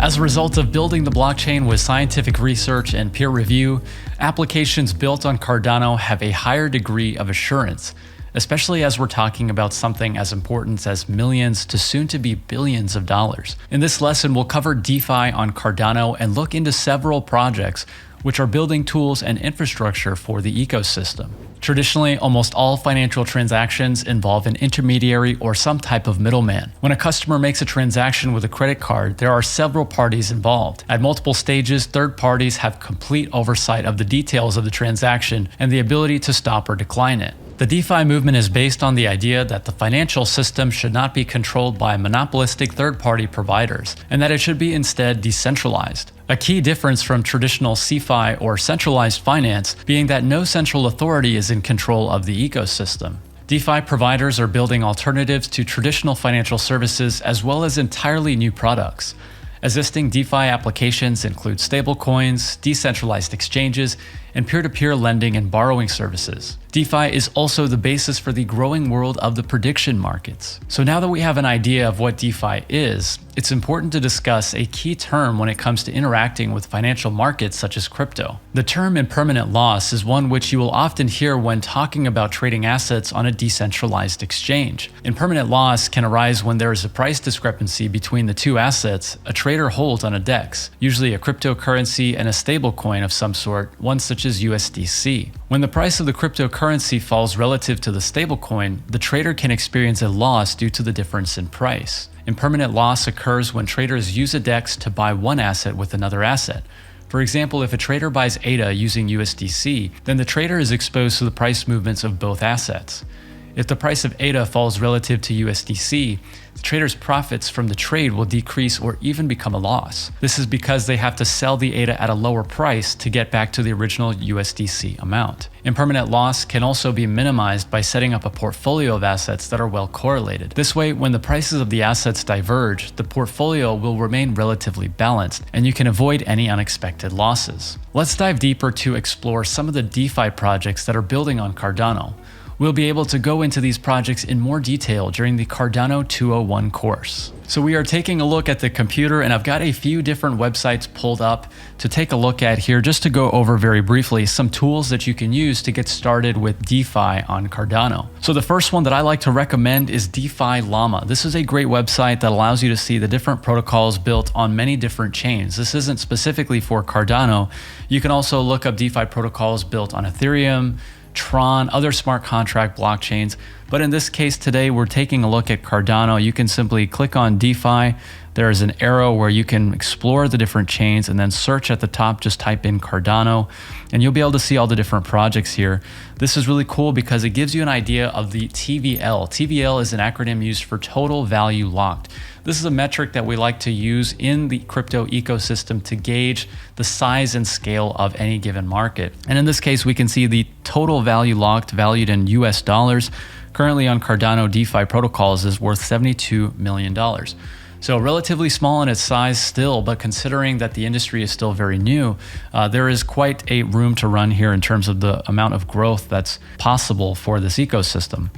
As a result of building the blockchain with scientific research and peer review, applications built on Cardano have a higher degree of assurance, especially as we're talking about something as important as millions to soon to be billions of dollars. In this lesson, we'll cover DeFi on Cardano and look into several projects which are building tools and infrastructure for the ecosystem. Traditionally, almost all financial transactions involve an intermediary or some type of middleman. When a customer makes a transaction with a credit card, there are several parties involved. At multiple stages, third parties have complete oversight of the details of the transaction and the ability to stop or decline it. The DeFi movement is based on the idea that the financial system should not be controlled by monopolistic third-party providers, and that it should be instead decentralized. A key difference from traditional CeFi or centralized finance being that no central authority is in control of the ecosystem. DeFi providers are building alternatives to traditional financial services as well as entirely new products. Existing DeFi applications include stablecoins, decentralized exchanges, and peer-to-peer lending and borrowing services. DeFi is also the basis for the growing world of the prediction markets. So now that we have an idea of what DeFi is, it's important to discuss a key term when it comes to interacting with financial markets such as crypto. The term impermanent loss is one which you will often hear when talking about trading assets on a decentralized exchange. Impermanent loss can arise when there is a price discrepancy between the two assets a trader holds on a DEX, usually a cryptocurrency and a stablecoin of some sort, one such as USDC. When the price of the cryptocurrency falls relative to the stablecoin, the trader can experience a loss due to the difference in price. Impermanent loss occurs when traders use a DEX to buy one asset with another asset. For example, if a trader buys ADA using USDC, then the trader is exposed to the price movements of both assets. If the price of ADA falls relative to USDC, the trader's profits from the trade will decrease or even become a loss. This is because they have to sell the ADA at a lower price to get back to the original USDC amount. Impermanent loss can also be minimized by setting up a portfolio of assets that are well correlated. This way, when the prices of the assets diverge, the portfolio will remain relatively balanced, and you can avoid any unexpected losses. Let's dive deeper to explore some of the DeFi projects that are building on Cardano. We'll be able to go into these projects in more detail during the Cardano 201 course. So we are taking a look at the computer, and I've got a few different websites pulled up to take a look at here, just to go over very briefly some tools that you can use to get started with DeFi on Cardano. So the first one that I like to recommend is DeFi Llama. This is a great website that allows you to see the different protocols built on many different chains. This isn't specifically for Cardano. You can also look up DeFi protocols built on Ethereum, Tron, other smart contract blockchains. But in this case today, we're taking a look at Cardano. You can simply click on DeFi. There is an arrow where you can explore the different chains and then search at the top, just type in Cardano, and you'll be able to see all the different projects here. This is really cool because it gives you an idea of the TVL. TVL is an acronym used for total value locked. This is a metric that we like to use in the crypto ecosystem to gauge the size and scale of any given market. And in this case, we can see the total value locked valued in US dollars. Currently on Cardano DeFi protocols is worth $72 million. So relatively small in its size still, but considering that the industry is still very new, there is quite a room to run here in terms of the amount of growth that's possible for this ecosystem.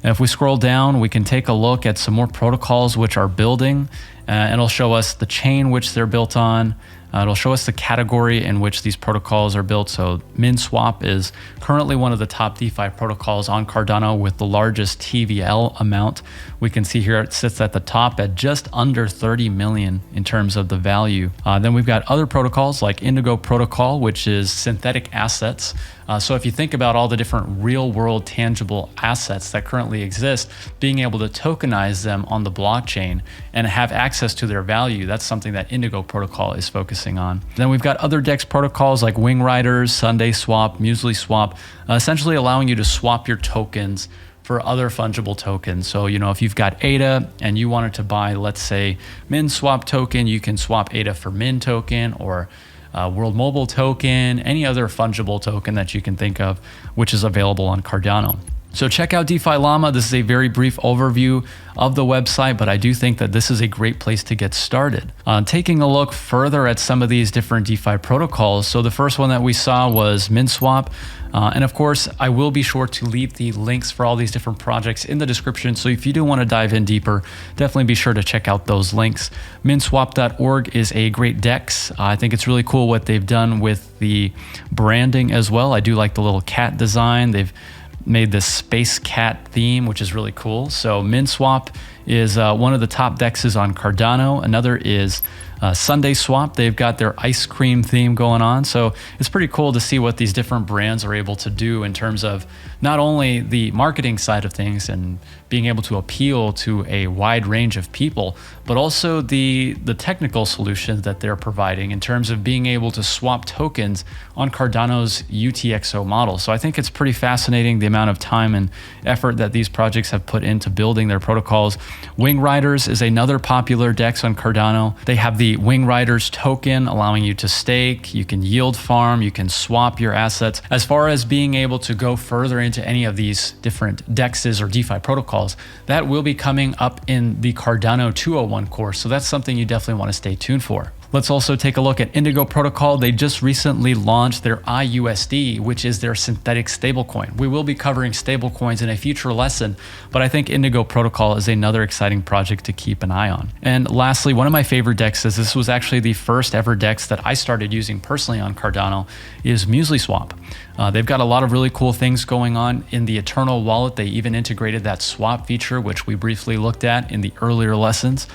And if we scroll down, we can take a look at some more protocols which are building, and it'll show us the chain which they're built on. It'll show us the category in which these protocols are built. So MinSwap is currently one of the top DeFi protocols on Cardano with the largest TVL amount. We can see here it sits at the top at just under 30 million in terms of the value. Then we've got other protocols like Indigo Protocol, which is synthetic assets. So if you think about all the different real world tangible assets that currently exist, being able to tokenize them on the blockchain and have access to their value, that's something that Indigo Protocol is focusing on. Then we've got other DEX protocols like Wing Riders, Sunday Swap, Muesli Swap, essentially allowing you to swap your tokens for other fungible tokens. So, if you've got ADA and you wanted to buy, let's say, Min Swap token, you can swap ADA for Min token, or World Mobile token, any other fungible token that you can think of, which is available on Cardano. So check out DeFi Llama. This is a very brief overview of the website, but I do think that this is a great place to get started. Taking a look further at some of these different DeFi protocols. So the first one that we saw was MinSwap. And of course, I will be sure to leave the links for all these different projects in the description. So if you do want to dive in deeper, definitely be sure to check out those links. Minswap.org is a great DEX. I think it's really cool what they've done with the branding as well. I do like the little cat design. They've made this space cat theme, which is really cool. So MinSwap is one of the top DEXs on Cardano. Another is Sunday Swap. They've got their ice cream theme going on. So it's pretty cool to see what these different brands are able to do in terms of not only the marketing side of things and being able to appeal to a wide range of people, but also the technical solutions that they're providing in terms of being able to swap tokens on Cardano's UTXO model. So I think it's pretty fascinating the amount of time and effort that these projects have put into building their protocols. Wing Riders is another popular DEX on Cardano. They have the Wing Riders token allowing you to stake, you can yield farm, you can swap your assets. As far as being able to go further into any of these different DEXs or DeFi protocols, that will be coming up in the Cardano 201 course. So that's something you definitely want to stay tuned for. Let's also take a look at Indigo Protocol. They just recently launched their IUSD, which is their synthetic stablecoin. We will be covering stablecoins in a future lesson, but I think Indigo Protocol is another exciting project to keep an eye on. And lastly, one of my favorite DEXs, this was actually the first ever DEX that I started using personally on Cardano, is MuesliSwap. They've got a lot of really cool things going on in the Eternal wallet. They even integrated that swap feature, which we briefly looked at in the earlier lessons.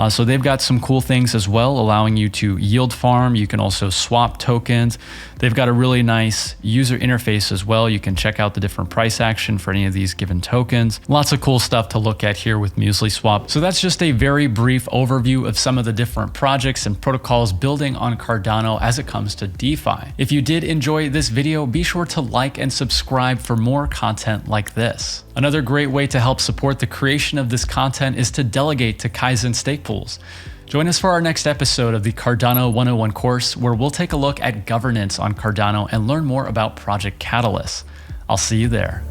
So they've got some cool things as well, allowing you to yield farm. You can also swap tokens. They've got a really nice user interface as well. You can check out the different price action for any of these given tokens. Lots of cool stuff to look at here with MuesliSwap. So that's just a very brief overview of some of the different projects and protocols building on Cardano as it comes to DeFi. If you did enjoy this video, be sure to like and subscribe for more content like this. Another great way to help support the creation of this content is to delegate to Kaizen Stakepools. Join us for our next episode of the Cardano 101 course, where we'll take a look at governance on Cardano and learn more about Project Catalyst. I'll see you there.